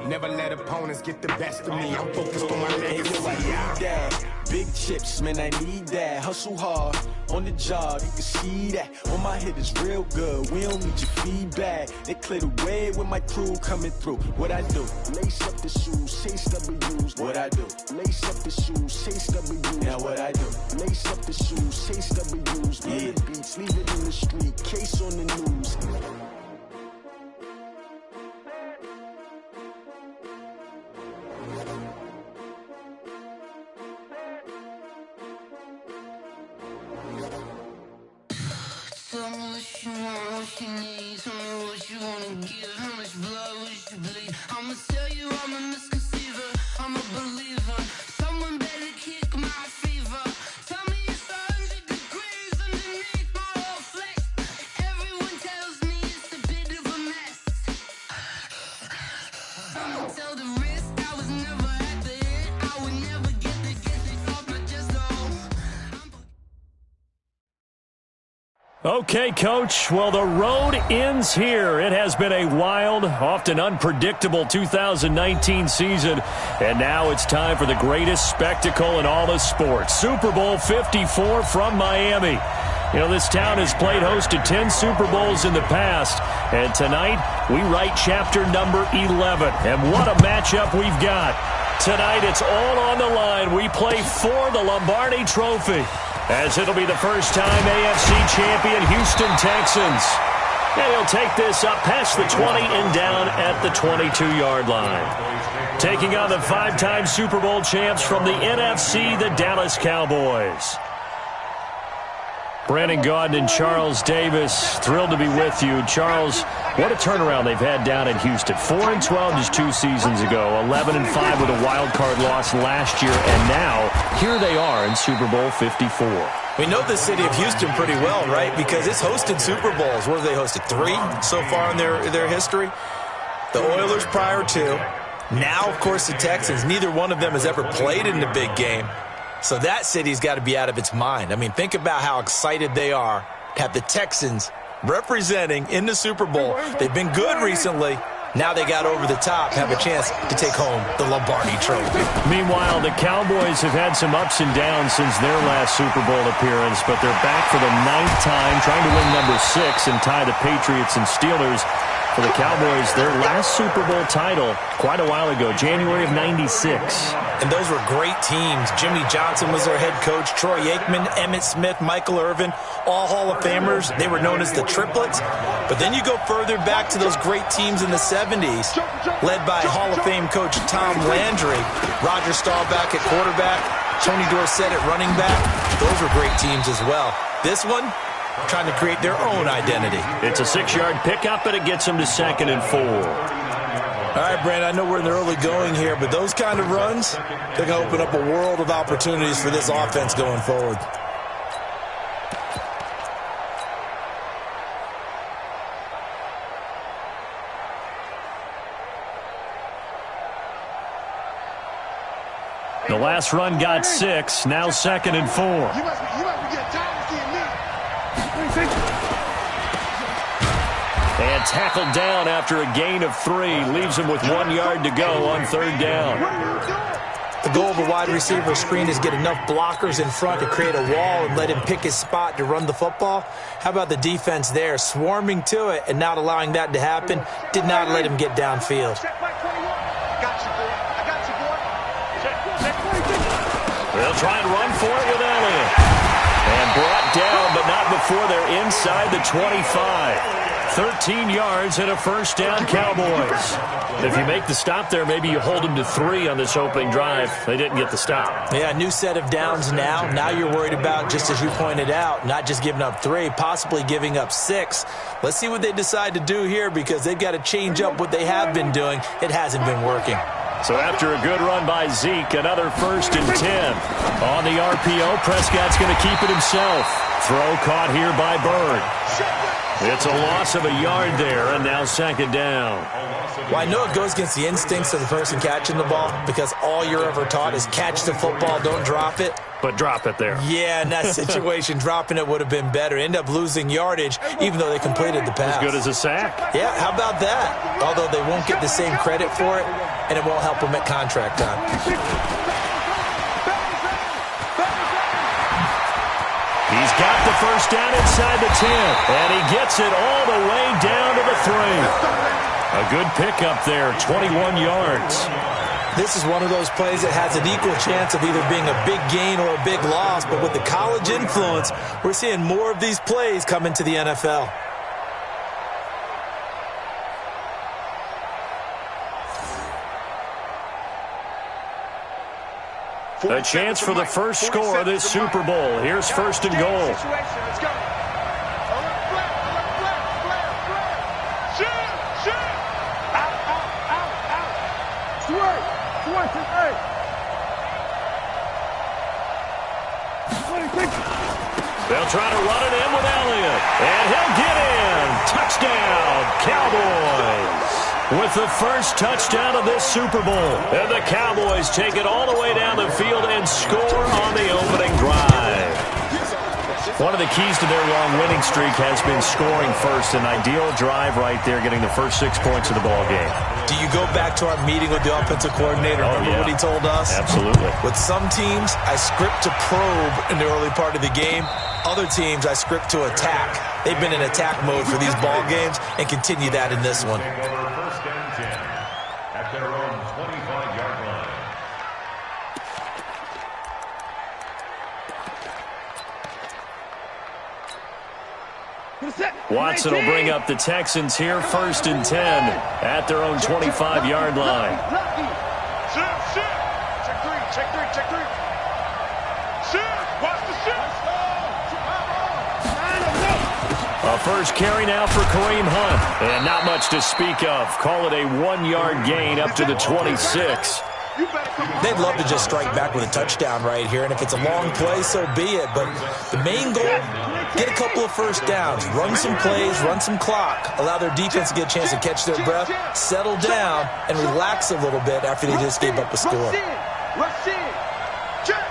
Never let opponents get the best of me. I'm focused on my legacy. I need that. Big chips, man, I need that. Hustle hard on the job, you can see that. On my head is real good. We don't need your feedback. They clear the way with my crew coming through. What I do? Lace up the shoes, chase W's. What I do? Lace up the shoes, chase W's. Now what I do? Lace up the shoes, chase W's. Yeah. Beats, leave it in the street, case on the news. Tell me what you want, what you need. Tell me what you wanna give. How much blood would you bleed? I'ma tell you I'm a misconceiver. I'm a believer. Someone better kick my fever. Tell me it's 100 degrees underneath my whole flesh. Everyone tells me it's a bit of a mess. I'ma tell the risk I was never at the end. I would never get it off my chest though. Okay, Coach. Well, the road ends here. It has been a wild, often unpredictable 2019 season, and now it's time for the greatest spectacle in all of sports. Super Bowl 54 from Miami. You know, this town has played host to 10 Super Bowls in the past, and tonight we write chapter number 11. And what a matchup we've got. Tonight it's all on the line. We play for the Lombardi Trophy, as it'll be the first time AFC champion Houston Texans. And he'll take this up past the 20 and down at the 22-yard line. Taking on the 5-time Super Bowl champs from the NFC, the Dallas Cowboys. Brandon Gaudin and Charles Davis, thrilled to be with you. Charles, what a turnaround they've had down in Houston. 4-12 just 2 seasons ago, 11-5 with a wild card loss last year, and now here they are in Super Bowl 54. We know the city of Houston pretty well, right? Because it's hosted Super Bowls. What have they hosted? 3 so far in their history? The Oilers prior to. Now, of course, the Texans. Neither one of them has ever played in the big game. So that city's got to be out of its mind. I mean, think about how excited they are to have the Texans representing in the Super Bowl. They've been good recently. Now they got over the top, have a chance to take home the Lombardi Trophy. Meanwhile, the Cowboys have had some ups and downs since their last Super Bowl appearance, but they're back for the 9th time, trying to win number 6 and tie the Patriots and Steelers. For the Cowboys, their last Super Bowl title quite a while ago, January of '96. And those were great teams. Jimmy Johnson was their head coach. Troy Aikman, Emmitt Smith, Michael Irvin, all Hall of Famers. They were known as the Triplets. But then you go further back to those great teams in the 70s, led by Hall of Fame coach Tom Landry, Roger Staubach at quarterback, Tony Dorsett at running back. Those were great teams as well. This one, trying to create their own identity. It's a 6-yard pickup, and it gets them to 2nd and 4. All right, Brandon, I know we're in the early going here, but those kind of runs, they're going to open up a world of opportunities for this offense going forward. The last run got 6, now 2nd and 4. You must be getting tired of seeing me. And tackled down after a gain of 3. Leaves him with 1 yard to go on 3rd down. The goal of a wide receiver screen is get enough blockers in front to create a wall and let him pick his spot to run the football. How about the defense there, swarming to it and not allowing that to happen? Did not let him get downfield. They'll try and run for it with Elliott. And brought down, but not before they're inside the 25. 13 yards and a 1st down, Cowboys. If you make the stop there, maybe you hold them to 3 on this opening drive. They didn't get the stop. Yeah, new set of downs now. Now you're worried about, just as you pointed out, not just giving up 3, possibly giving up 6. Let's see what they decide to do here, because they've got to change up what they have been doing. It hasn't been working. So after a good run by Zeke, another 1st and 10. On the RPO, Prescott's going to keep it himself. Throw caught here by Bird. It's a loss of a yard there, and now 2nd down. Well, I know it goes against the instincts of the person catching the ball, because all you're ever taught is catch the football, don't drop it. but drop it there. Yeah, in that situation, dropping it would have been better. End up losing yardage, even though they completed the pass. As good as a sack. Yeah, how about that? Although they won't get the same credit for it, and it won't help them at contract time. He's got the first down inside the 10, and he gets it all the way down to the 3. A good pickup there, 21 yards. This is one of those plays that has an equal chance of either being a big gain or a big loss, but with the college influence, we're seeing more of these plays come into the NFL. A chance for the first score of this Super Bowl. Here's first and goal. They'll try to run it in with Elliott, and he'll get in. Touchdown, Cowboys. With the first touchdown of this Super Bowl. And the Cowboys take it all the way down the field and score on the opening drive. One of the keys to their long winning streak has been scoring first. An ideal drive right there, getting the first 6 points of the ball game. Do you go back to our meeting with the offensive coordinator? Remember what he told us? Absolutely. With some teams, I script to probe in the early part of the game. Other teams, I script to attack. They've been in attack mode for these ball games and continue that in this one. First and 10 at their own 25-yard line. Watson will bring up the Texans here, first and 10 at their own 25-yard line. Check three. Watch the shift. A first carry now for Kareem Hunt. And not much to speak of. Call it a 1-yard gain up to the 26. They'd love to just strike back with a touchdown right here, and if it's a long play, so be it. But the main goal, get a couple of first downs, run some plays, run some clock, allow their defense to get a chance to catch their breath, settle down, and relax a little bit after they just gave up a score. Rush in. Check.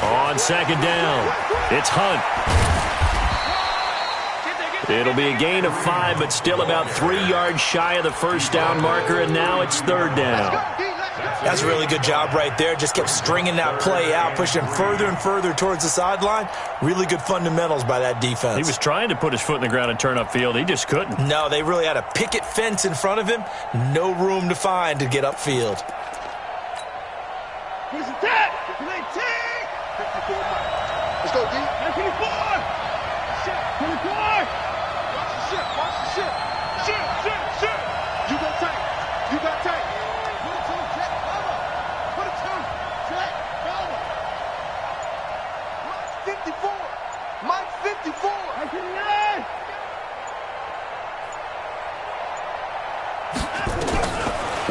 On second down, it's Hunt. It'll be a gain of 5, but still about 3 yards shy of the first down marker, and now it's third down. That's a really good job right there. Just kept stringing that play out, pushing further and further towards the sideline. Really good fundamentals by that defense. He was trying to put his foot in the ground and turn upfield. He just couldn't. No, they really had a picket fence in front of him. No room to find to get upfield. Let's go, D. 24. Watch the ship. Ship. You got tight. Put it to him, check, cover. Check, cover. Mike 54.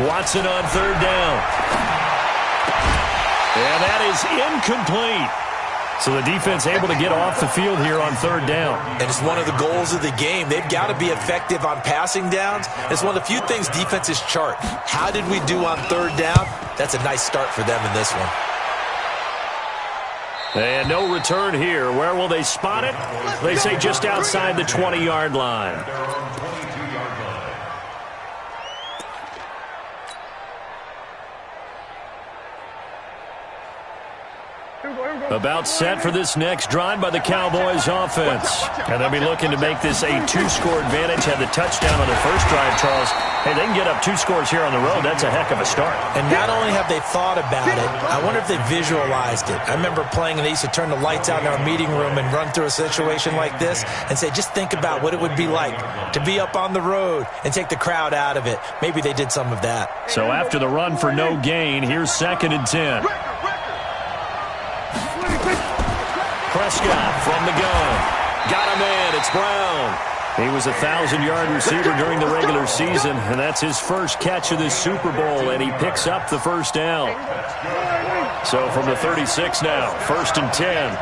Watson on third down. And that is incomplete. So the defense able to get off the field here on third down. And it's one of the goals of the game. They've got to be effective on passing downs. It's one of the few things defenses chart. How did we do on third down? That's a nice start for them in this one. And no return here. Where will they spot it? They say just outside the 20-yard line. About set for this next drive by the Cowboys offense. And they'll be looking to make this a 2-score advantage. Had the touchdown on the first drive, Charles. Hey, they can get up 2 scores here on the road. That's a heck of a start. And not only have they thought about it, I wonder if they visualized it. I remember playing and they used to turn the lights out in our meeting room and run through a situation like this and say, just think about what it would be like to be up on the road and take the crowd out of it. Maybe they did some of that. So after the run for no gain, here's second and 10. Prescott from the gun. Got a man. It's Brown. He was a 1,000-yard receiver during the regular season, and that's his first catch of this Super Bowl, and he picks up the first down. So from the 36 now, first and 10.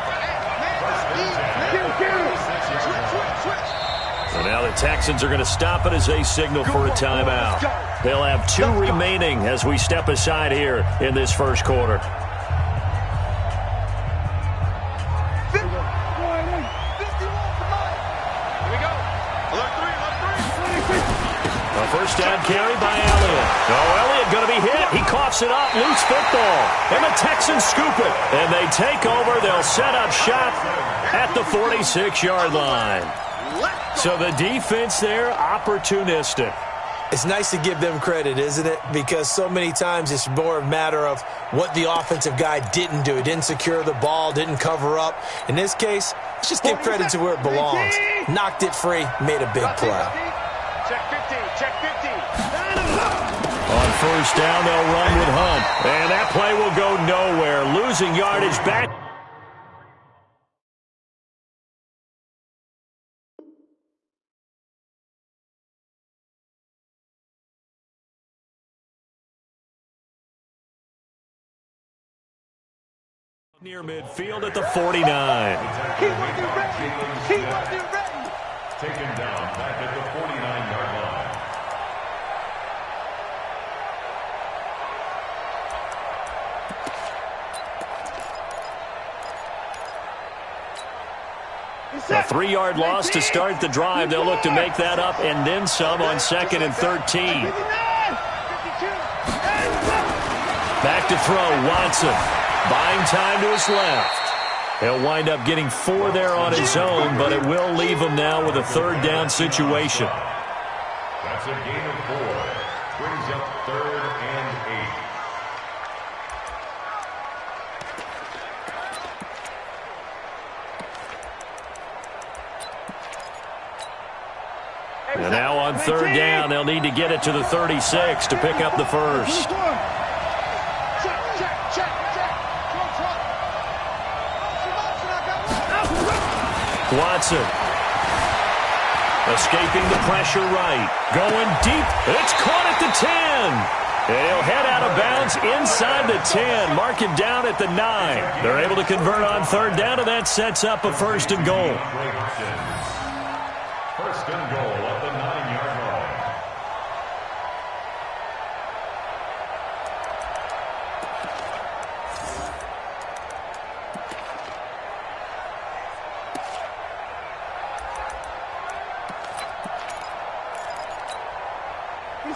So now The Texans are going to stop it as they signal for a timeout. They'll have 2 remaining as we step aside here in this first quarter. First down carry by Elliott. Oh, Elliott going to be hit. He coughs it up. Loose football. And the Texans scoop it. And they take over. They'll set up shop at the 46-yard line. So the defense there, opportunistic. It's nice to give them credit, isn't it? Because so many times it's more a matter of what the offensive guy didn't do. He didn't secure the ball, didn't cover up. In this case, let's just give credit to where it belongs. Knocked it free, made a big play. Check 50, check 50. On first down, they'll run with Hunt. And that play will go nowhere. Losing yardage back. Near midfield at the 49. He wasn't ready. He wasn't ready. Taken down back at the 49-yard line. A 3-yard loss to start the drive. They'll look to make that up and then some on 2nd and 13. Back to throw, Watson. Buying time to his left. He'll wind up getting 4 there on his own, but it will leave him now with a 3rd down situation. That's a gain of 4. Brings up 3rd and 8. And now on 3rd down, they'll need to get it to the 36 to pick up the first. Watson. Escaping the pressure right. Going deep. It's caught at the 10. He'll head out of bounds inside the 10. Mark him down at the 9. They're able to convert on 3rd down, and that sets up a 1st and goal. 1st and goal at the 9-yard line.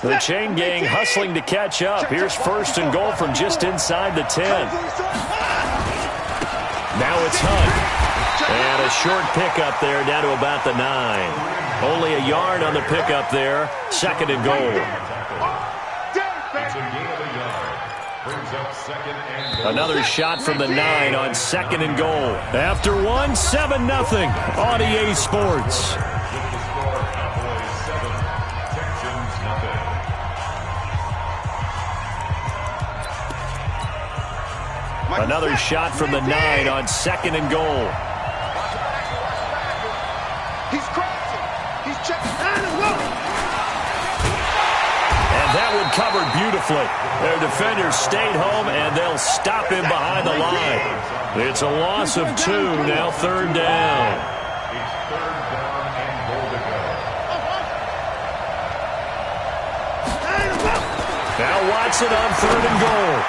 The chain gang hustling to catch up. Here's 1st and goal from just inside the 10. Now it's Hunt. And a short pickup there down to about the 9. Only a yard on the pickup there. 2nd and goal. It's a gain of a yard. Brings up 2nd and goal. Another shot from the 9 on 2nd and goal. After 1, 7-0 on EA Sports. Another shot from the 9 on 2nd and goal. He's crossing. He's checking. And that one covered beautifully. Their defenders stayed home, and they'll stop him behind the line. It's a loss of 2, now 3rd down. It's 3rd down and goal to go. Now Watson on 3rd and goal.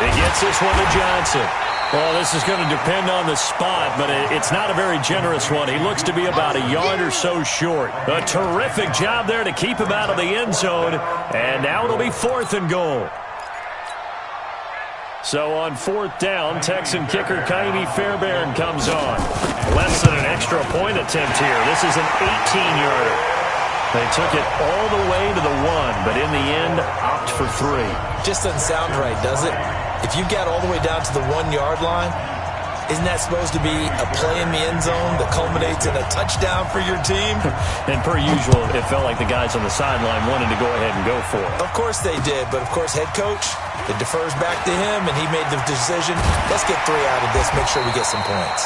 He gets this one to Johnson. Well, this is going to depend on the spot, but it's not a very generous one. He looks to be about a yard or so short. A terrific job there to keep him out of the end zone. And now it'll be 4th and goal. So on 4th down, Texan kicker Kaimi Fairbairn comes on. Less than an extra point attempt here. This is an 18-yarder. They took it all the way to the 1, but in the end, opt for 3. Just doesn't sound right, does it? If you get all the way down to the 1-yard line, isn't that supposed to be a play in the end zone that culminates in a touchdown for your team? And per usual, it felt like the guys on the sideline wanted to go ahead and go for it. Of course they did, but of course head coach, it defers back to him, and he made the decision, let's get 3 out of this, make sure we get some points.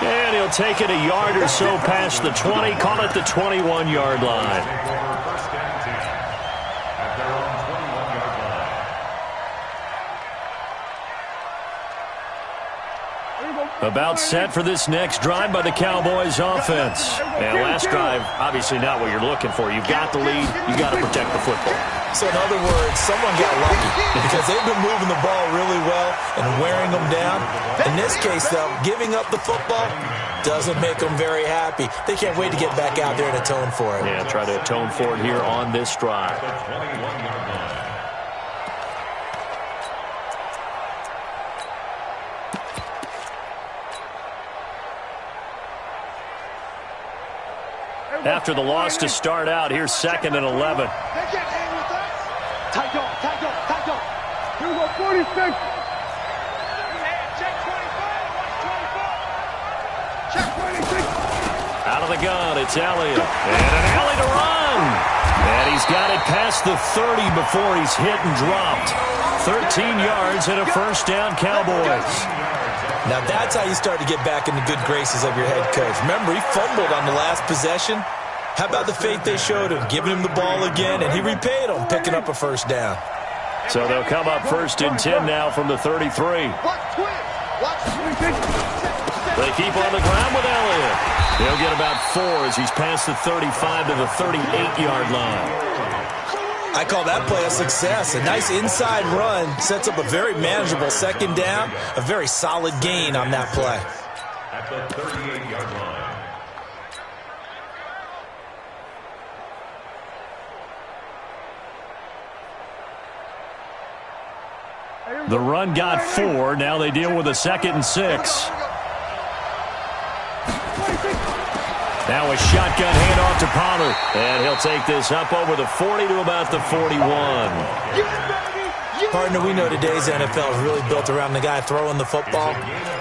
And he'll take it a yard or so past the 20, call it the 21-yard line. Take over 1st and 10 at their own 21-yard line. About set for this next drive by the Cowboys offense. And last drive, obviously not what you're looking for. You've got the lead. You've got to protect the football. So in other words, someone got lucky because they've been moving the ball really well and wearing them down. In this case, though, giving up the football doesn't make them very happy. They can't wait to get back out there and atone for it. Yeah, try to atone for it here on this drive. After the loss to start out, here's 2nd and 11. They can't hang with us. Tight dog, tight dog, tight dog. Here we go, 46. Check 25, watch 24. Check 26. Out of the gun, it's Elliott. And an alley to run. And he's got it past the 30 before he's hit and dropped. 13 yards and a first down, Cowboys. Now that's how you start to get back in the good graces of your head coach. Remember, he fumbled on the last possession. How about the faith they showed him, giving him the ball again, and he repaid them, picking up a first down. So they'll come up 1st and 10 now from the 33. They keep on the ground with Elliott. He'll get about 4 as he's past the 35 to the 38-yard line. I call that play a success. A nice inside run sets up a very manageable 2nd down, a very solid gain on that play. At the 38-yard line. The run got 4. Now they deal with a 2nd and 6. Now a shotgun handoff to Pollard. And he'll take this up over the 40 to about the 41. Partner, we know today's NFL is really built around the guy throwing the football.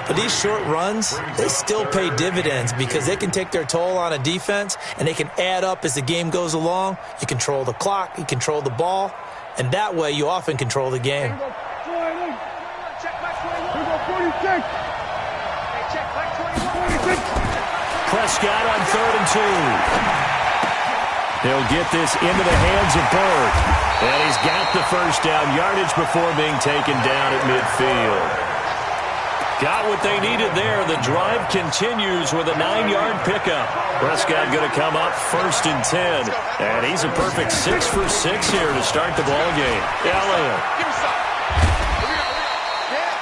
But these short runs, they still pay dividends because they can take their toll on a defense and they can add up as the game goes along. You control the clock, you control the ball, and that way you often control the game. Prescott on 3rd and 2. He'll get this into the hands of Bird. And he's got the first down yardage before being taken down at midfield. Got what they needed there. The drive continues with a 9-yard pickup. Prescott going to come up 1st and 10. And he's a perfect 6 for 6 here to start the ball game. Elliott.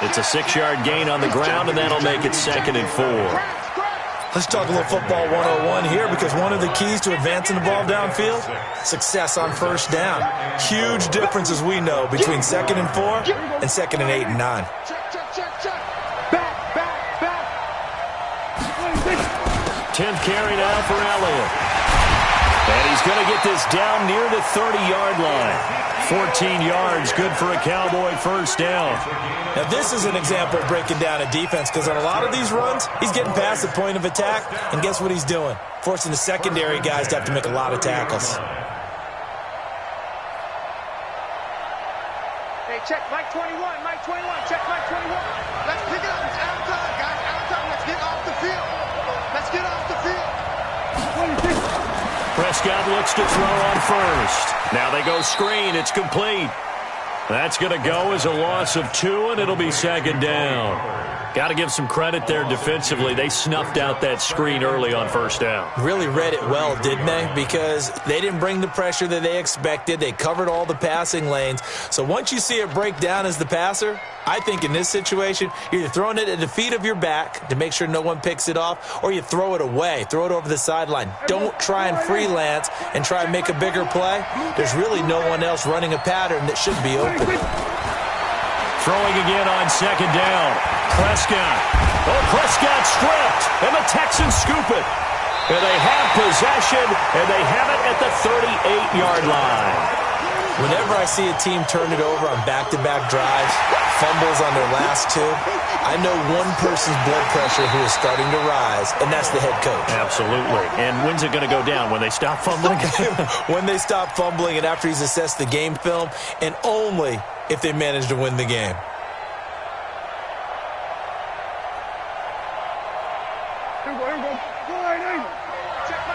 It's a 6-yard gain on the ground, and that'll make it 2nd and 4. Let's talk a little football 101 here because one of the keys to advancing the ball downfield, success on first down. Huge difference, as we know, between 2nd and 4 and 2nd and 8 and 9. Back. 10th carry now for Elliott. And he's going to get this down near the 30-yard line. 14 yards, good for a Cowboy first down. Now, this is an example of breaking down a defense because on a lot of these runs, he's getting past the point of attack, and guess what he's doing? Forcing the secondary guys to have to make a lot of tackles. Hey, check Mike 21, check Mike 21. Let's pick it up. It's out of time, guys. Out of time. Let's get off the field. Let's get off the field. Prescott looks to throw on first. Now they go screen. It's complete. That's going to go as a loss of 2, and it'll be 2nd down. Got to give some credit there defensively. They snuffed out that screen early on first down. Really read it well, didn't they? Because they didn't bring the pressure that they expected. They covered all the passing lanes. So once you see it break down as the passer, I think in this situation, you're either throwing it at the feet of your back to make sure no one picks it off, or you throw it away, throw it over the sideline. Don't try and freelance and try and make a bigger play. There's really no one else running a pattern that should be open. Throwing again on 2nd down. Prescott. Oh, Prescott stripped, and the Texans scoop it. And they have possession, and they have it at the 38-yard line. Whenever I see a team turn it over on back-to-back drives, fumbles on their last 2, I know one person's blood pressure who is starting to rise, and that's the head coach. Absolutely. And when's it going to go down? When they stop fumbling? When they stop fumbling and after he's assessed the game film, and only if they manage to win the game. Here we go.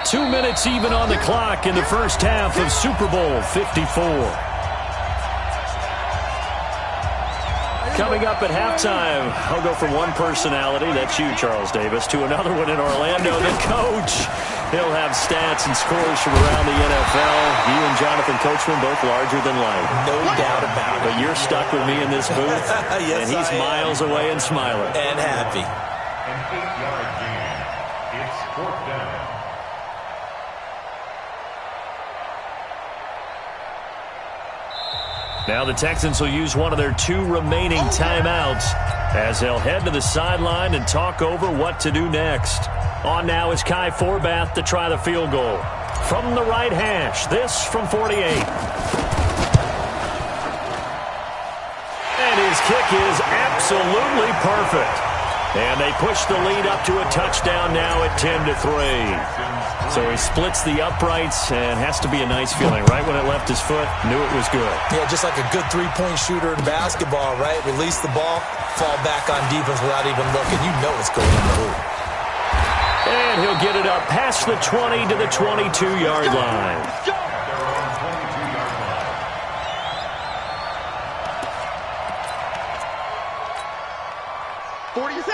2 minutes even on the clock in the first half of Super Bowl 54. Coming up at halftime, I'll go from one personality, that's you, Charles Davis, to another one in Orlando, the coach. He'll have stats and scores from around the NFL. You and Jonathan Coachman both larger than life. No doubt about it. But you're stuck with me in this booth, yes, and he's miles away and smiling. And happy. An 8-yard gain. It's 4th down. Now the Texans will use one of their 2 remaining timeouts as they'll head to the sideline and talk over what to do next. On now is Kai Forbath to try the field goal. From the right hash, this from 48. And his kick is absolutely perfect. And they push the lead up to a touchdown now at 10-3. So he splits the uprights, and has to be a nice feeling. Right when it left his foot, knew it was good. Yeah, just like a good three-point shooter in basketball, right? Release the ball, fall back on defense without even looking. You know it's going in the hoop. And he'll get it up past the 20 to the 22-yard line.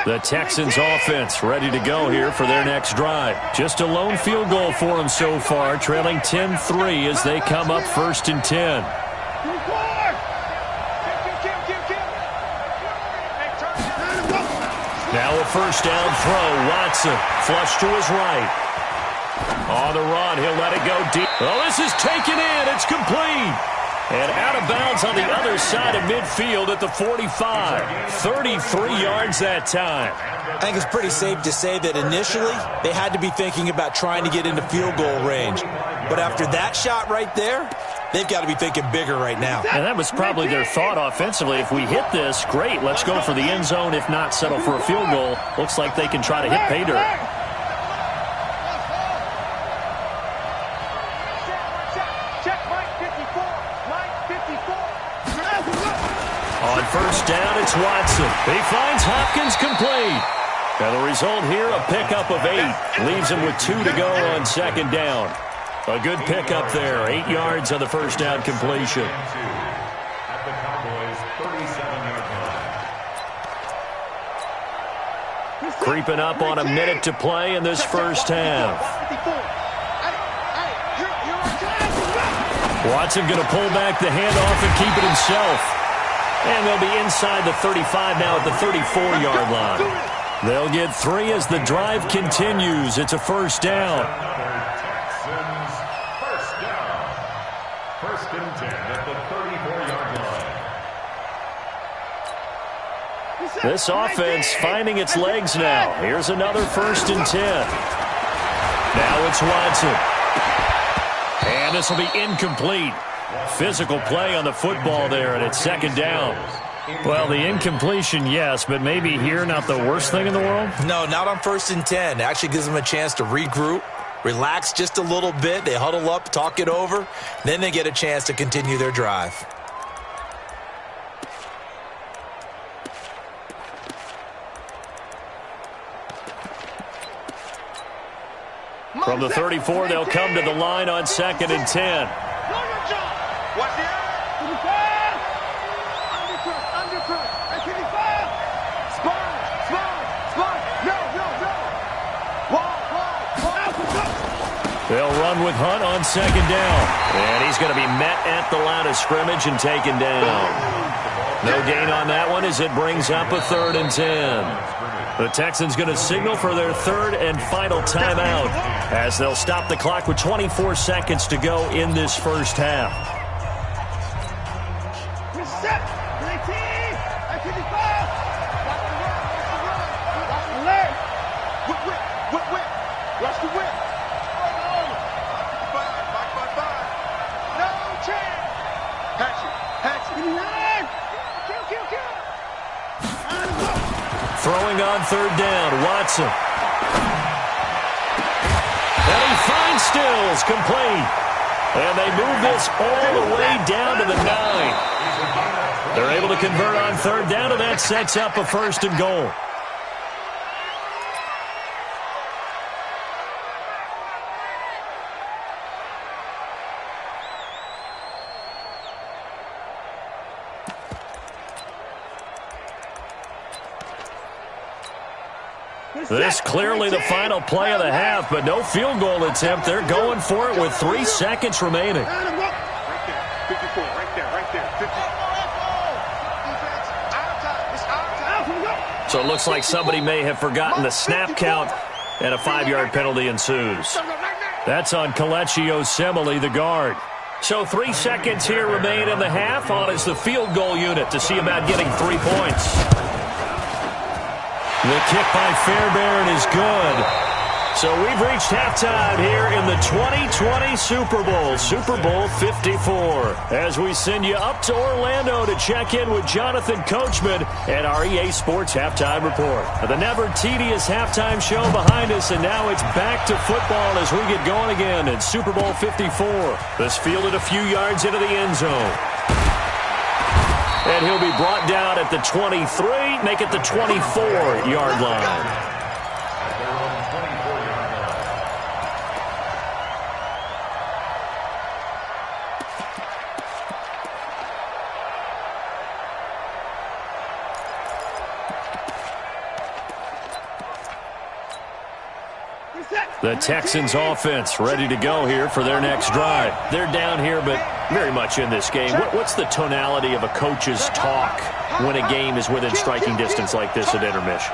The Texans offense ready to go here for their next drive. Just a lone field goal for them so far, trailing 10-3 as they come up 1st and 10. Now a first down throw. Watson flush to his right. On the run, he'll let it go deep. Oh, this is taken in. It's complete. And out of bounds on the other side of midfield at the 45. 33 yards that time. I think it's pretty safe to say that initially they had to be thinking about trying to get into field goal range. But after that shot right there, they've got to be thinking bigger right now. And that was probably their thought offensively. If we hit this, great, let's go for the end zone. If not, settle for a field goal. Looks like they can try to hit pay dirt. On first down, it's Watson. He finds Hopkins complete. And the result here, a pickup of 8. Leaves him with 2 to go on second down. A good pickup there. 8 yards on the first down completion. At the Cowboys' 37-yard line. Creeping up on a minute to play in this first half. Watson going to pull back the handoff and keep it himself. And they'll be inside the 35 now at the 34-yard line. They'll get 3 as the drive continues. It's a first down. Texans first down. 1st and 10 at the 34-yard line. This offense finding its legs now. Here's another 1st and 10. Now it's Watson. And this will be incomplete. Physical play on the football there, and it's second down. Well, the incompletion, yes, but maybe here not the worst thing in the world? No, not on 1st and 10. Actually gives them a chance to regroup, relax just a little bit. They huddle up, talk it over. Then they get a chance to continue their drive. From the 34, they'll come to the line on 2nd and 10. Watch the undercut, They'll run with Hunt on 2nd down. And he's going to be met at the line of scrimmage and taken down. No gain on that one as it brings up a 3rd and 10. The Texans going to signal for their 3rd and final timeout as they'll stop the clock with 24 seconds to go in this first half. Throwing on 3rd down, Watson. And he finds Stills, complete. And they move this all the way down to the 9. They're able to convert on 3rd down, and that sets up a 1st and goal. This clearly the final play of the half, but no field goal attempt. They're going for it with 3 seconds remaining. Right there. 54, right there, right there. 50. So it looks like somebody may have forgotten the snap count, and a 5-yard penalty ensues. That's on Kelechi Osemele, the guard. So 3 seconds here remain in the half. On is the field goal unit to see about getting 3 points. The kick by Fairbairn is good. So we've reached halftime here in the 2020 Super Bowl, Super Bowl 54. As we send you up to Orlando to check in with Jonathan Coachman and our EA Sports Halftime Report. The never tedious halftime show behind us, and now it's back to football as we get going again in Super Bowl 54. This fielded a few yards into the end zone. And he'll be brought down at the 23, make it the 24-yard line. The Texans offense ready to go here for their next drive. They're down here, but very much in this game. What's the tonality of a coach's talk when a game is within striking distance like this at intermission?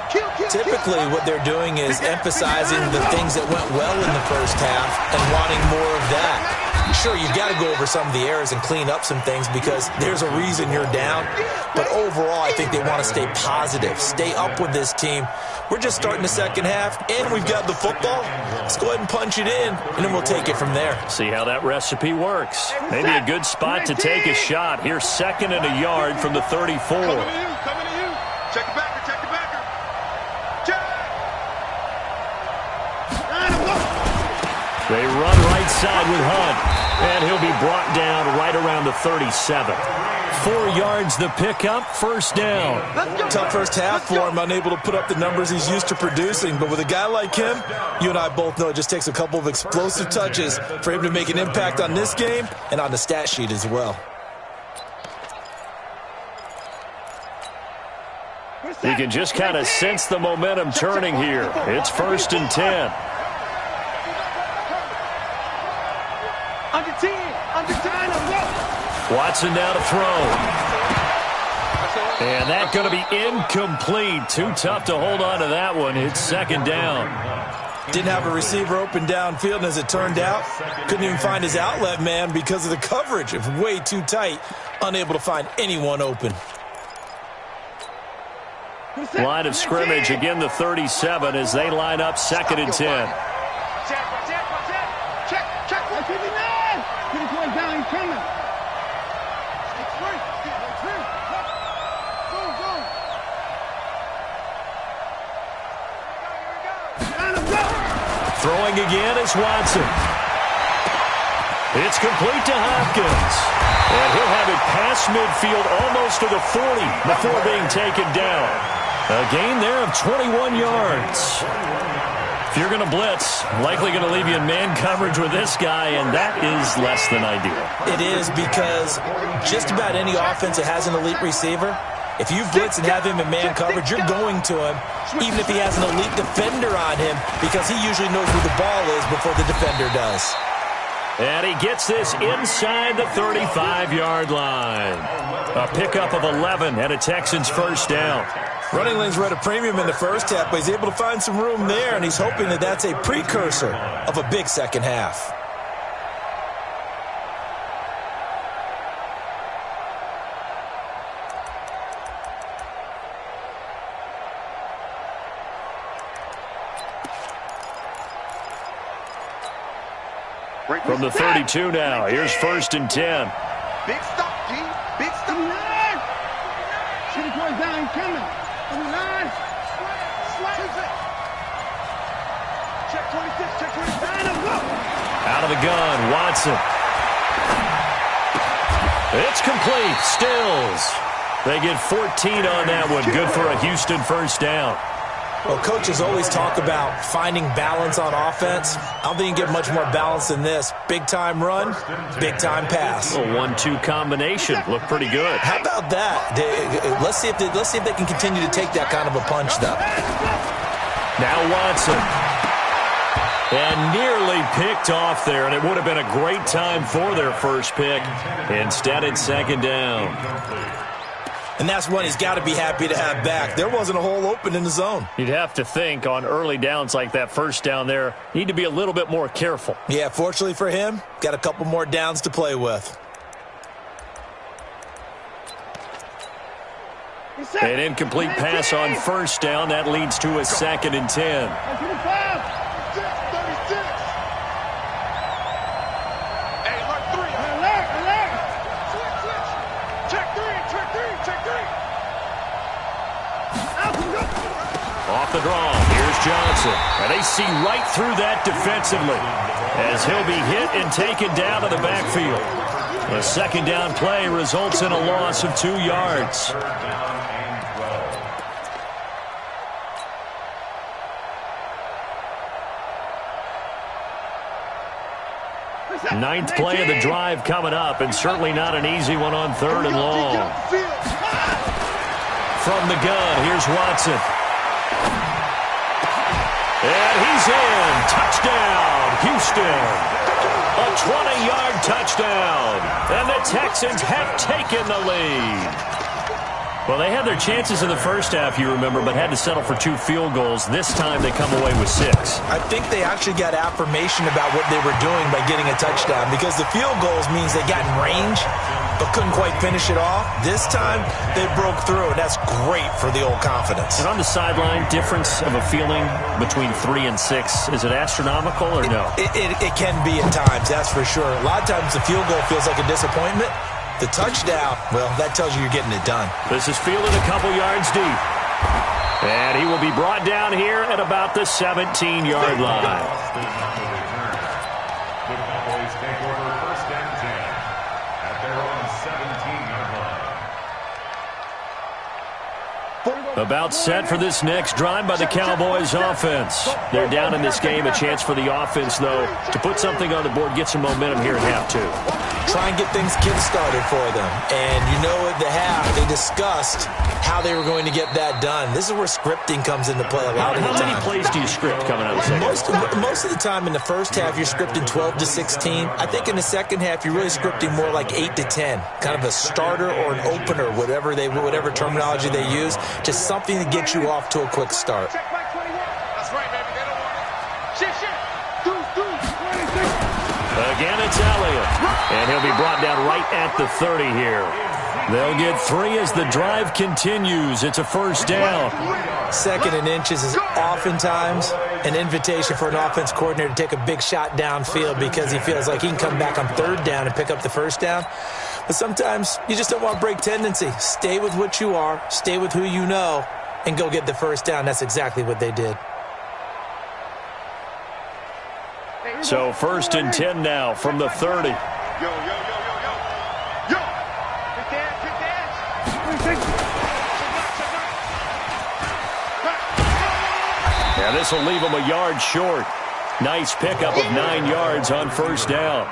Typically, what they're doing is emphasizing the things that went well in the first half and wanting more of that. Sure, you've got to go over some of the errors and clean up some things because there's a reason you're down. But overall, I think they want to stay positive, stay up with this team. We're just starting the second half, and we've got the football. Let's go ahead and punch it in, and then we'll take it from there. See how that recipe works. Maybe a good spot to take a shot. Here's 2nd and a yard from the 34. Coming to you. Check the backer, check the backer. Check. They run right side with Hunt, and he'll be brought down right around the 37. 4 yards the pickup, first down. Tough first half for him, unable to put up the numbers he's used to producing. But with a guy like him, you and I both know it just takes a couple of explosive touches for him to make an impact on this game and on the stat sheet as well. You can just kind of sense the momentum turning here. It's 1st and 10. Under 10, under 10, Watson now to throw. And that's going to be incomplete. Too tough to hold on to that one. It's 2nd down. Didn't have a receiver open downfield, and as it turned out, couldn't even find his outlet man because of the coverage. It was way too tight, unable to find anyone open. Line of scrimmage, again the 37 as they line up 2nd and 10. Throwing again is Watson. It's complete to Hopkins. And he'll have it past midfield almost to the 40 before being taken down. A gain there of 21 yards. If you're going to blitz, likely going to leave you in man coverage with this guy, and that is less than ideal. It is because just about any offense that has an elite receiver, if you blitz and have him in man coverage, you're going to him, even if he has an elite defender on him, because he usually knows where the ball is before the defender does. And he gets this inside the 35-yard line. A pickup of 11 and a Texans first down. Running lanes were at a premium in the first half, but he's able to find some room there, and he's hoping that that's a precursor of a big second half. From the 32 now, here's 1st and 10. Big stop, G. Big stop. City boy down coming. Check 26, check 26. Out of the gun, Watson. It's complete. Stills. They get 14 on that one. Good for a Houston first down. Well, coaches always talk about finding balance on offense. I don't think you can get much more balance than this. Big-time run, big-time pass. A 1-2 combination. Look pretty good. How about that? Let's see if they can continue to take that kind of a punch, though. Now Watson. And nearly picked off there, and it would have been a great time for their first pick. Instead, it's second down. And that's one he's got to be happy to have back. There wasn't a hole open in the zone. You'd have to think on early downs like that first down there, need to be a little bit more careful. Yeah, fortunately for him, got a couple more downs to play with. An incomplete pass on first down. That leads to a 2nd and 10. Off the draw, here's Johnson. And they see right through that defensively as he'll be hit and taken down to the backfield. A second down play results in a loss of 2 yards. Ninth play of the drive coming up, and certainly not an easy one on 3rd and long. From the gun, here's Watson. And he's in. Touchdown, Houston. A 20-yard touchdown. And the Texans have taken the lead. Well, they had their chances in the first half, you remember, but had to settle for 2 field goals. This time they come away with 6. I think they actually got affirmation about what they were doing by getting a touchdown, because the field goals means they got in range but couldn't quite finish it off. This time they broke through, and that's great for the old confidence. And on the sideline, difference of a feeling between 3 and 6, is it astronomical or no? It can be at times, that's for sure. A lot of times the field goal feels like a disappointment. The touchdown, well, that tells you you're getting it done. This is fielded a couple yards deep. And he will be brought down here at about the 17-yard line. The Cowboys take over 1st and 10 at their own 17-yard line. About set for this next drive by the Cowboys offense. They're down in this game. A chance for the offense, though, to put something on the board, get some momentum here in half 2. Try and get things kick-started for them. And you know at the half, they discussed how they were going to get that done. This is where scripting comes into play a lot of the time. How many plays do you script coming out of the second? Most of the time in the first half, you're scripting 12 to 16. I think in the second half, you're really scripting more like 8 to 10. Kind of a starter or an opener, whatever terminology they use. Just something to get you off to a quick start. That's right, baby. They don't want it. Shit. Again, it's Elliott. And he'll be brought down right at the 30 here. They'll get 3 as the drive continues. It's a first down. 2nd and inches is oftentimes an invitation for an offense coordinator to take a big shot downfield because he feels like he can come back on 3rd down and pick up the first down. But sometimes you just don't want to break tendency. Stay with what you are, stay with who you know, and go get the first down. That's exactly what they did. So 1st and 10 now from the 30. Yo. Good dance. Yeah, this will leave them a yard short. Nice pickup of 9 yards on first down.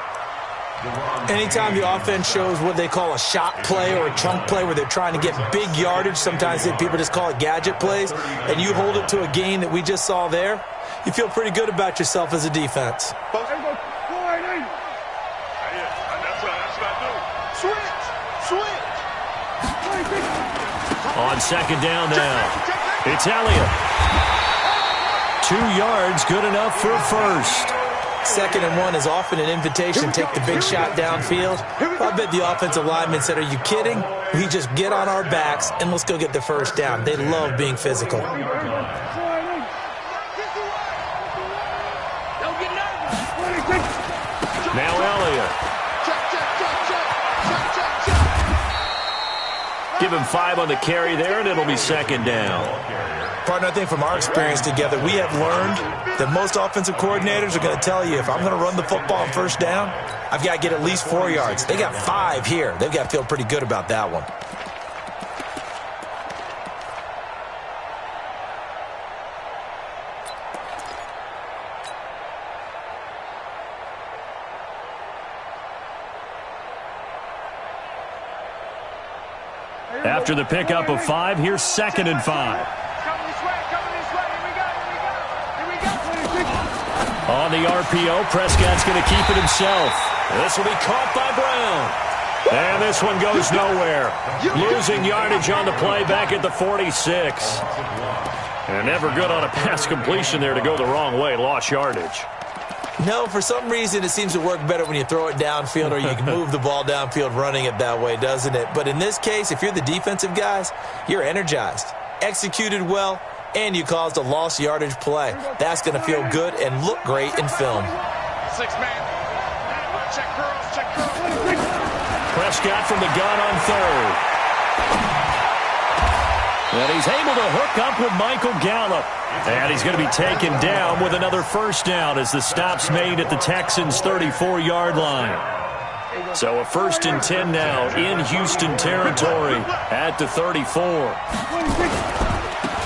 Anytime the offense shows what they call a shot play or a chunk play where they're trying to get big yardage, sometimes people just call it gadget plays, and you hold it to a gain that we just saw there, you feel pretty good about yourself as a defense. That's what I do. Switch. On second down now, it's Elliott. 2 yards, good enough for a first. 2nd and 1 is often an invitation to take the big shot downfield. I bet the offensive lineman said, are you kidding? We just get on our backs and let's go get the first down. They love being physical. Now Elliott. Give him 5 on the carry there, and it'll be second down. Partner, I think from our experience together, we have learned that most offensive coordinators are going to tell you, if I'm going to run the football on first down, I've got to get at least 4 yards. They got 5 here. They've got to feel pretty good about that one. After the pickup of 5, here's 2nd and 5. Coming this way. Here we go. On the RPO, Prescott's going to keep it himself. This will be caught by Brown. And this one goes nowhere. Losing yardage on the play back at the 46. And never good on a pass completion there to go the wrong way. Lost yardage. No, for some reason it seems to work better when you throw it downfield or you can move the ball downfield running it that way, doesn't it? But in this case, if you're the defensive guys, you're energized, executed well, and you caused a lost yardage play. That's going to feel good and look great in film. 6-man. Check curls, check curls. Prescott from the gun on third. And he's able to hook up with Michael Gallup. And he's going to be taken down with another first down as the stop's made at the Texans' 34-yard line. So a 1st and 10 now in Houston territory at the 34.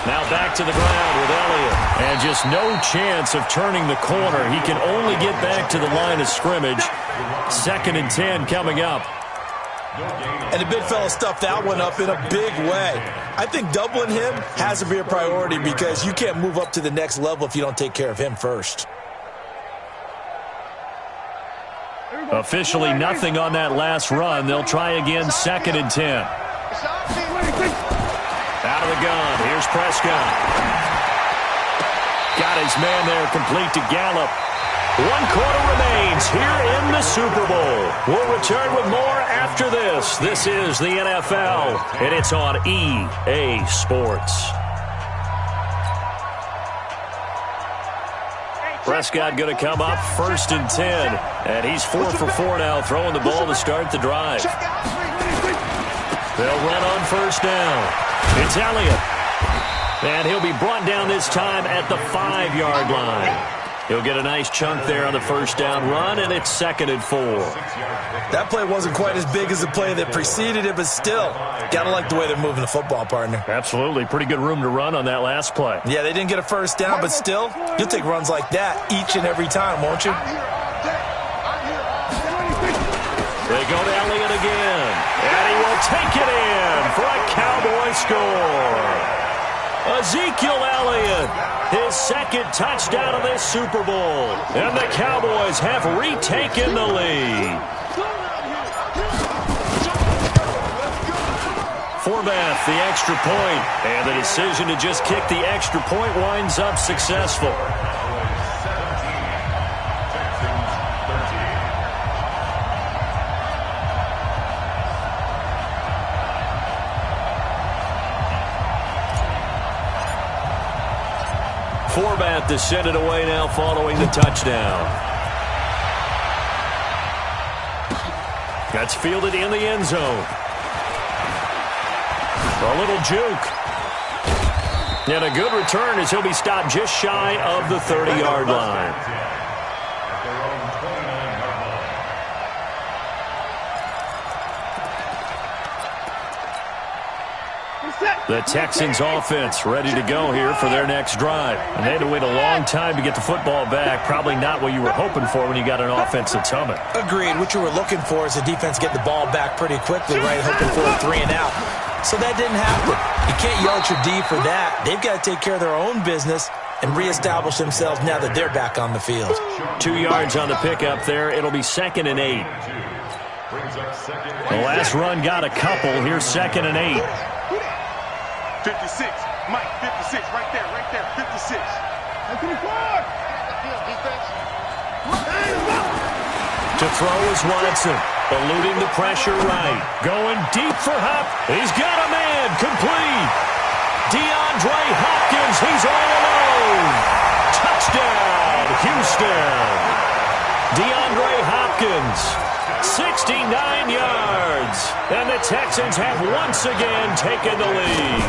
Now back to the ground with Elliott. And just no chance of turning the corner. He can only get back to the line of scrimmage. 2nd and 10 coming up. And the big fella stuffed that one up in a big way. I think doubling him has to be a priority because you can't move up to the next level if you don't take care of him first. Officially nothing on that last run. They'll try again, 2nd and 10. Out of the gun, here's Prescott. Got his man there, complete to Gallup. 1 quarter remains here in the Super Bowl. We'll return with more after this. This is the NFL, and it's on EA Sports. Prescott going to come up 1st and 10, and he's 4 for 4 now, throwing the ball to start the drive. They'll run on 1st down. It's Elliott, and he'll be brought down this time at the 5-yard line. He'll get a nice chunk there on the 1st down run, and it's 2nd and 4. That play wasn't quite as big as the play that preceded it, but still, got to like the way they're moving the football, partner. Absolutely. Pretty good room to run on that last play. Yeah, they didn't get a 1st down, but still, you'll take runs like that each and every time, won't you? They go to Elliott again, and he will take it in for a Cowboy score. Ezekiel Elliott, his 2nd touchdown of this Super Bowl. And the Cowboys have retaken the lead. Forbath, the extra point. And the decision to just kick the extra point winds up successful. Forbath to send it away now following the touchdown. That's fielded in the end zone. A little juke. And a good return as he'll be stopped just shy of the 30-yard line. The Texans offense ready to go here for their next drive. And they had to wait a long time to get the football back. Probably not what you were hoping for when you got an offense that's humming. Agreed. What you were looking for is the defense get the ball back pretty quickly, right? Hoping for a 3 and out. So that didn't happen. You can't yell at your D for that. They've got to take care of their own business and reestablish themselves now that they're back on the field. 2 yards on the pickup there. It'll be 2nd and 8. The last run got a couple. Here's 2nd and 8. 56. Mike, 56. Right there, 56. To throw is Watson. Eluding the pressure right. Going deep for Hop. He's got a man. Complete. DeAndre Hopkins. He's all alone. Touchdown, Houston. DeAndre Hopkins. 69 yards. And the Texans have once again taken the lead.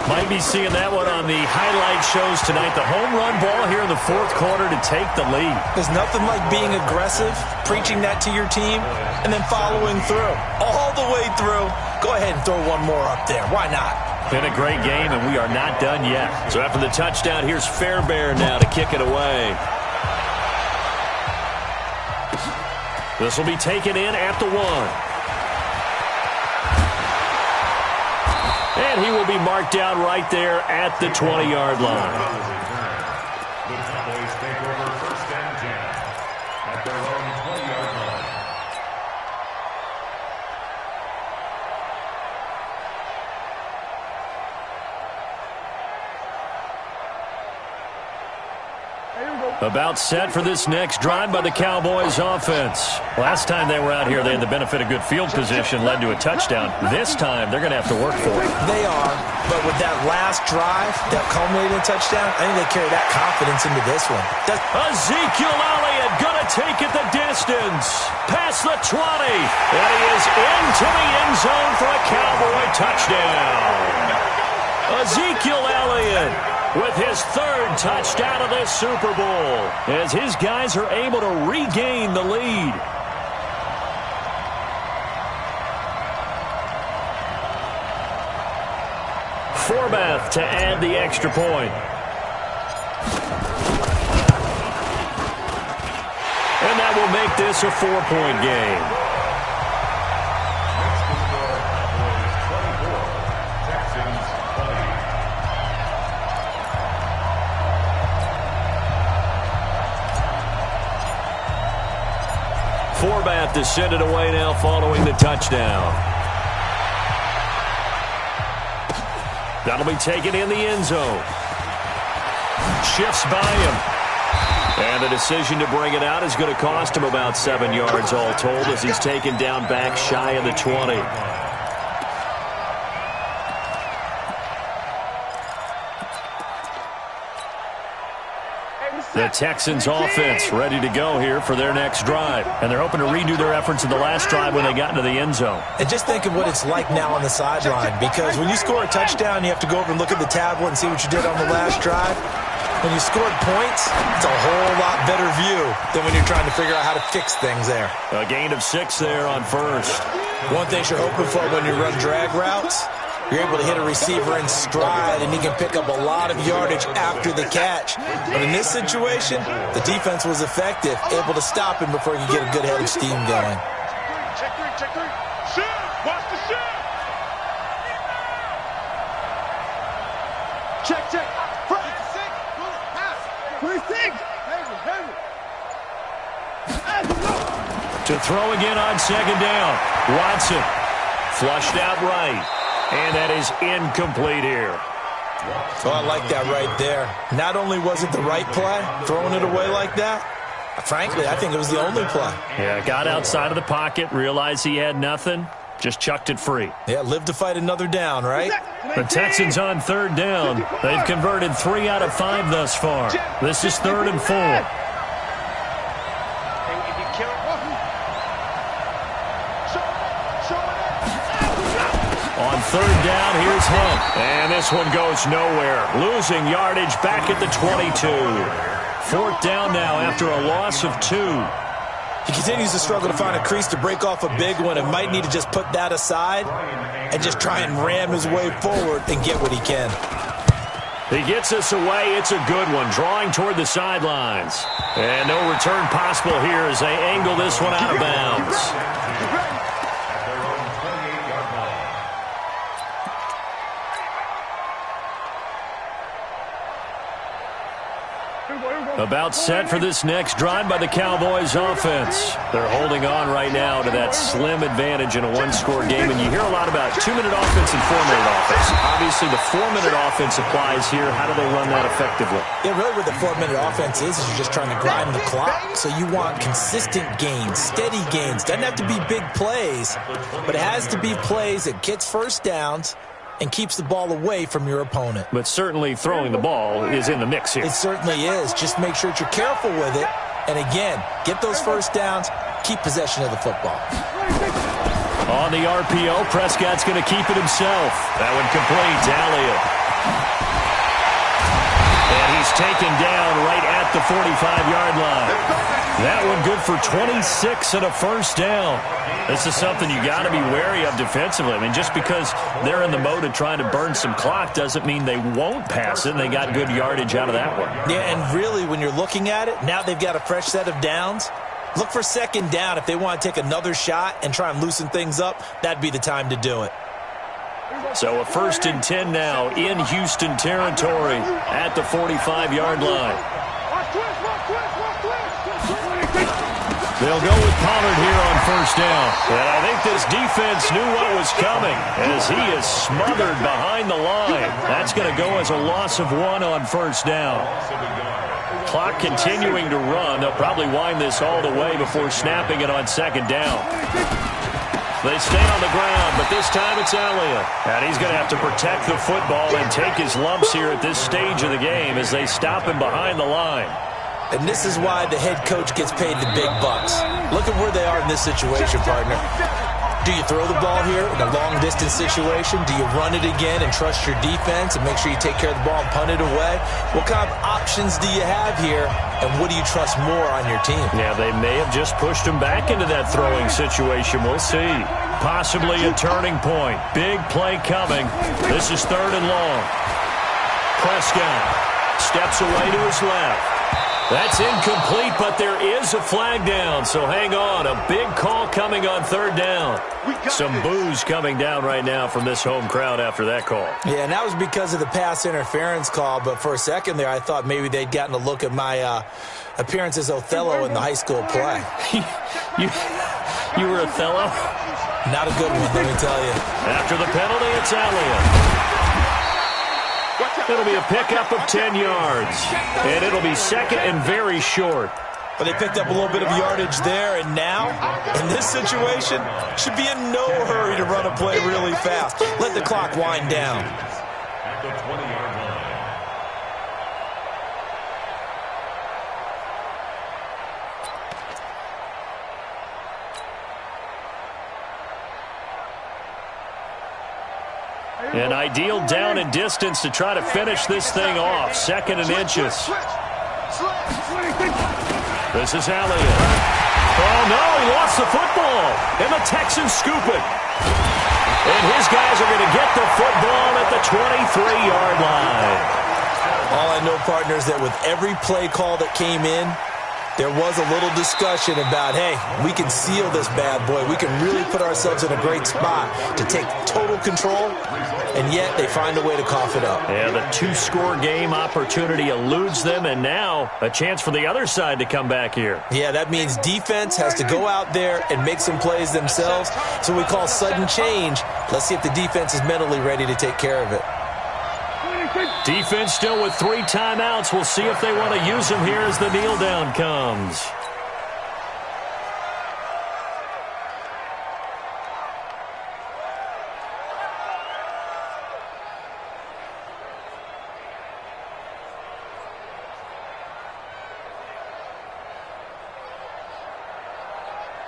Might be seeing that one on the highlight shows tonight. The home run ball here in the 4th quarter to take the lead. There's nothing like being aggressive, preaching that to your team, and then following through. All the way through. Go ahead and throw one more up there. Why not? Been a great game, and we are not done yet. So after the touchdown, here's Fairbairn now to kick it away. This will be taken in at the 1. And he will be marked down right there at the 20-yard line. The Cowboys take over their own 20-yard line. About set for this next drive by the Cowboys offense. Last time they were out here, they had the benefit of good field position, led to a touchdown. This time, they're going to have to work for it. They are, but with that last drive, that culminated in a touchdown, I think they carry that confidence into this one. Ezekiel Elliott going to take it the distance. Past the 20. And he is into the end zone for a Cowboy touchdown. Ezekiel Elliott with his third touchdown of this Super Bowl, as his guys are able to regain the lead. Forbath to add the extra point. And that will make this a 4-point game. Forbath to send it away now following the touchdown. That'll be taken in the end zone. Shifts by him. And the decision to bring it out is going to cost him about 7 yards all told, as he's taken down back shy of the 20. The Texans offense ready to go here for their next drive. And they're hoping to redo their efforts in the last drive when they got into the end zone. And just think of what it's like now on the sideline, because when you score a touchdown, you have to go over and look at the tablet and see what you did on the last drive. When you scored points, it's a whole lot better view than when you're trying to figure out how to fix things there. A gain of 6 there on first. One thing you're hoping for when you run drag routes, you're able to hit a receiver in stride, and he can pick up a lot of yardage after the catch. But in this situation, the defense was effective, able to stop him before he could get a good head of steam going. Check three. Shift. Watch the shift. Check. To throw again on second down. Watson flushed out right. And that is incomplete here. Oh, I like that right there. Not only was it the right play, throwing it away like that, frankly, I think it was the only play. Yeah, got outside of the pocket, realized he had nothing, just chucked it free. Yeah, live to fight another down, right? The Texans on third down. They've converted 3 out of 5 thus far. This is 3rd and 4. On third down, here's Hunt. And this one goes nowhere. Losing yardage back at the 22. 4th down now after a loss of 2. He continues to struggle to find a crease to break off a big one, and might need to just put that aside and just try and ram his way forward and get what he can. He gets this away. It's a good one, drawing toward the sidelines. And no return possible here as they angle this one out of bounds. About set for this next drive by the Cowboys offense. They're holding on right now to that slim advantage in a one-score game. And you hear a lot about 2-minute offense and 4-minute offense. Obviously, the 4-minute offense applies here. How do they run that effectively? Yeah, really what the 4-minute offense is you're just trying to grind the clock. So you want consistent gains, steady gains. Doesn't have to be big plays, but it has to be plays that gets first downs and keeps the ball away from your opponent. But certainly throwing the ball is in the mix here. It certainly is. Just make sure that you're careful with it. And again, get those first downs, keep possession of the football. On the RPO, Prescott's going to keep it himself. That one complete to Elliott. And he's taken down right at the 45-yard line. That one good for 26 and a first down. This is something you got to be wary of defensively. I mean, just because they're in the mode of trying to burn some clock doesn't mean they won't pass it, and they got good yardage out of that one. Yeah, and really, when you're looking at it, now they've got a fresh set of downs. Look for second down. If they want to take another shot and try and loosen things up, that'd be the time to do it. So a 1st and 10 now in Houston territory at the 45-yard line. They'll go with Pollard here on first down. And I think this defense knew what was coming as he is smothered behind the line. That's going to go as a loss of 1 on first down. Clock continuing to run. They'll probably wind this all the way before snapping it on second down. They stay on the ground, but this time it's Elliott. And he's going to have to protect the football and take his lumps here at this stage of the game as they stop him behind the line. And this is why the head coach gets paid the big bucks. Look at where they are in this situation, partner. Do you throw the ball here in a long-distance situation? Do you run it again and trust your defense and make sure you take care of the ball and punt it away? What kind of options do you have here, and what do you trust more on your team? Yeah, they may have just pushed him back into that throwing situation. We'll see. Possibly a turning point. Big play coming. This is 3rd and long. Prescott steps away to his left. That's incomplete, but there is a flag down, so hang on. A big call coming on 3rd down. Some boos coming down right now from this home crowd after that call. Yeah, and that was because of the pass interference call, but for a second there I thought maybe they'd gotten a look at my appearance as Othello in the high school play. You were Othello? Not a good one, let me tell you. After the penalty, it's Elliott. It'll be a pickup of 10 yards, and it'll be 2nd and very short. But they picked up a little bit of yardage there, and now, in this situation, should be in no hurry to run a play really fast. Let the clock wind down. At the 20-yard line. An ideal down and distance to try to finish this thing off. 2nd and inches. This is Elliott. Oh, no, he lost the football. And the Texans scoop it. And his guys are going to get the football at the 23-yard line. All I know, partner, is that with every play call that came in, there was a little discussion about, hey, we can seal this bad boy. We can really put ourselves in a great spot to take total control, and yet they find a way to cough it up. Yeah, the 2-score game opportunity eludes them, and now a chance for the other side to come back here. Yeah, that means defense has to go out there and make some plays themselves. So we call sudden change. Let's see if the defense is mentally ready to take care of it. Defense still with 3 timeouts. We'll see if they want to use them here as the kneel down comes.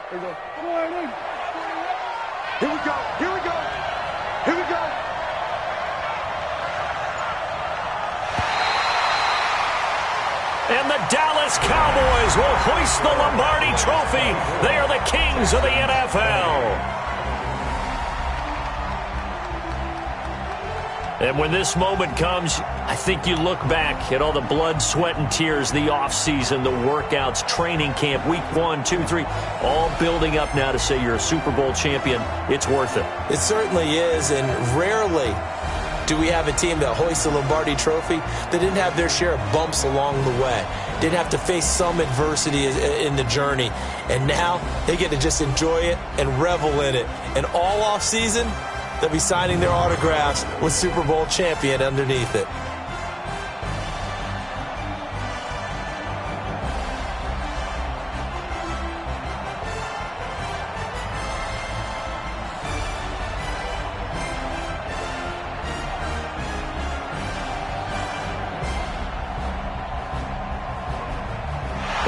Here we go. Here we go. Here we go. Here we go. And the Dallas Cowboys will hoist the Lombardi Trophy. They are the kings of the NFL. And when this moment comes, I think you look back at all the blood, sweat, and tears, the offseason, the workouts, training camp, week 1, 2, 3, all building up now to say you're a Super Bowl champion. It's worth it. It certainly is, and rarely do we have a team that hoists the Lombardi Trophy that didn't have their share of bumps along the way, didn't have to face some adversity in the journey, and now they get to just enjoy it and revel in it. And all off season, they'll be signing their autographs with Super Bowl champion underneath it.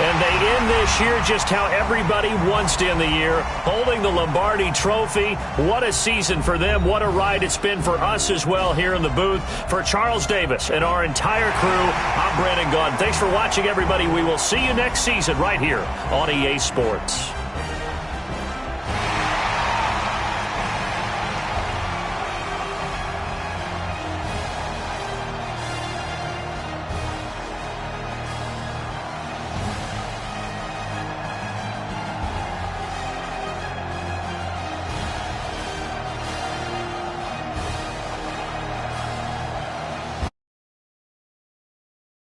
And they end this year just how everybody wants to end the year, holding the Lombardi Trophy. What a season for them. What a ride it's been for us as well here in the booth. For Charles Davis and our entire crew, I'm Brandon Gaudin. Thanks for watching, everybody. We will see you next season right here on EA Sports.